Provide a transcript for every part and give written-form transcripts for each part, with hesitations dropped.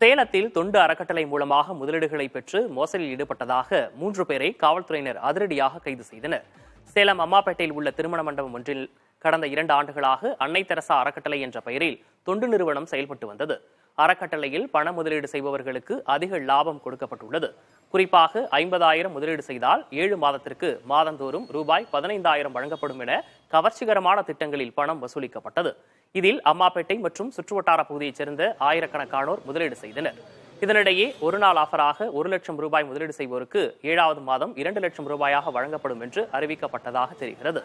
சேலத்தில் தொண்டு அறக்கட்டளை மூலமாக முதலீடுகளை பெற்று மோசடியில் ஈடுபட்டதாக 3 பேரை காவல்துறையினர் அதிரடியாக கைது செய்தனர். சேலம் அம்மாப்பேட்டையில் உள்ள திருமண மண்டபம் ஒன்றில் கடந்த 2 ஆண்டுகளாக அன்னை தெரசா அறக்கட்டளை என்ற பெயரில் தொண்டு நிறுவனம் செயல்பட்டு வந்தது. அறக்கட்டளையில் பண முதலீடு செய்பவர்களுக்கு அதிக லாபம் கொடுக்கப்பட்டுள்ளது. குறிப்பாக 50,000 முதலீடு செய்தால் 7 மாதத்திற்கு மாதந்தோறும் ரூபாய் 15,000 வழங்கப்படும் என கவர்ச்சிகரமான திட்டங்களில் பணம் வசூலிக்கப்பட்டது. இதில் அம்மாப்பேட்டை மற்றும் சுற்றுவட்டார பகுதியைச் சேர்ந்த ஆயிரக்கணக்கானோர் முதலீடு செய்தனர். இதனிடையே ஒரு நாள் ஆஃபராக 1 லட்சம் ரூபாய் முதலீடு செய்வோருக்கு 7வது மாதம் 2 லட்சம் ரூபாயாக வழங்கப்படும் என்று அறிவிக்கப்பட்டதாக தெரிகிறது.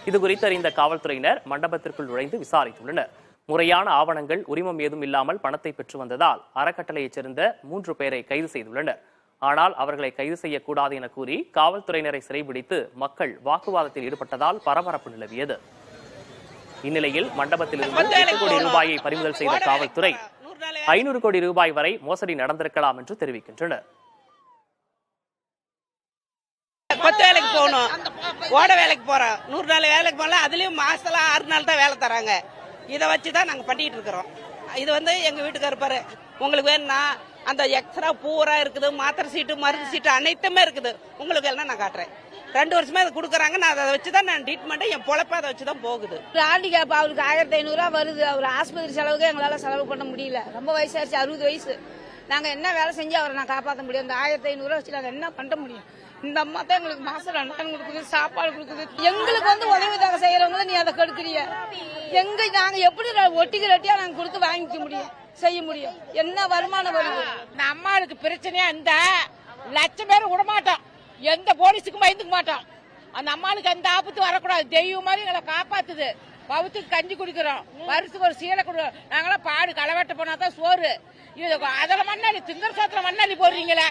இதுகுறித்து அறிந்த காவல்துறையினர் மண்டபத்திற்குள் நுழைந்து விசாரித்துள்ளனர். முறையான ஆவணங்கள், உரிமம் ஏதும் இல்லாமல் பணத்தை பெற்று வந்ததால் அறக்கட்டளையைச் சேர்ந்த 3 பேரை கைது செய்துள்ளனர். ஆனால் அவர்களை கைது செய்யக்கூடாது என கூறி காவல்துறையினரை சிறைபிடித்து மக்கள் வாக்குவாதத்தில் ஈடுபட்டதால் பரபரப்பு நிலவியது. இந்நிலையில் மண்டபத்திலிருந்து 8 கோடி ரூபாயை பறிமுதல் செய்த காவல்துறை 500 கோடி ரூபாய் வரை மோசடி நடந்திருக்கலாம் என்று தெரிவிக்கின்றனர். வேலைக்கு போகணும், ஓட வேலைக்கு போறோம், 100 நாள் வேலைக்கு போனா அதுலயும் மாசத்துல 6 நாள் தான் வேலை தராங்க. இதை வச்சுதான் நாங்க பண்ணிட்டு இருக்கிறோம். இது எங்க வீட்டுக்காரர் பாரு, உங்களுக்கு வேணும்னா அந்த எக்ஸ்ட்ரா பூரா இருக்குது, மாத்திரை சீட்டு, மருந்து சீட்டு அனைத்துமே இருக்குது. உங்களுக்கு எல்லாம் நான் காட்டுறேன். 2 வருஷமா அதை கொடுக்குறாங்க. நான் அதை வச்சுதான் நான் ட்ரீட்மெண்ட், என் பொழப்ப அதை வச்சுதான் போகுது. ஹேண்டிகேப் அவருக்கு 1500 வருது. அவர் ஆஸ்பத்திரி செலவுக்கு எங்களால செலவு பண்ண முடியல. ரொம்ப வயசாச்சு, 60 வயசு. நாங்க என்ன வேலை செஞ்சு அவரை நான் காப்பாற்ற முடியும்? இந்த 1500 வச்சு நாங்க என்ன பண்ண முடியும்? இந்த அம்மா தான் எங்களுக்கு மாசம் 2000 கொடுக்குது, சாப்பாடு கொடுக்குது. எங்களுக்கு உதவிதாக செய்யறவங்கள நீ அதை கெடுக்கிறிய. நாங்க எப்படி ஒட்டிக்கு ரெட்டியா நாங்க கொடுத்து வாங்கிக்க முடியும், செய்ய முடியும்? என்ன வருமானம் வருது? இந்த அம்மாளுக்கு பிரச்சனையா இந்த லட்சம் பேர் விடமாட்டோம், எந்த போலீஸுக்கும் பயந்துக்க மாட்டோம். அந்த அம்மாளுக்கு எந்த ஆபத்து வரக்கூடாது. தெய்வம் மாதிரி எங்களை காப்பாத்துது. பவுத்துக்கு கஞ்சி குடிக்கிறோம், வருஷத்துக்கு ஒரு சீலை கொடுக்கிறோம். நாங்களாம் பாடு களவெட்ட போனா தான் சோறு. அதெல்லாம் மண்ணாளி, திங்கர் சோத்துல மண்ணாளி போடுறீங்களே.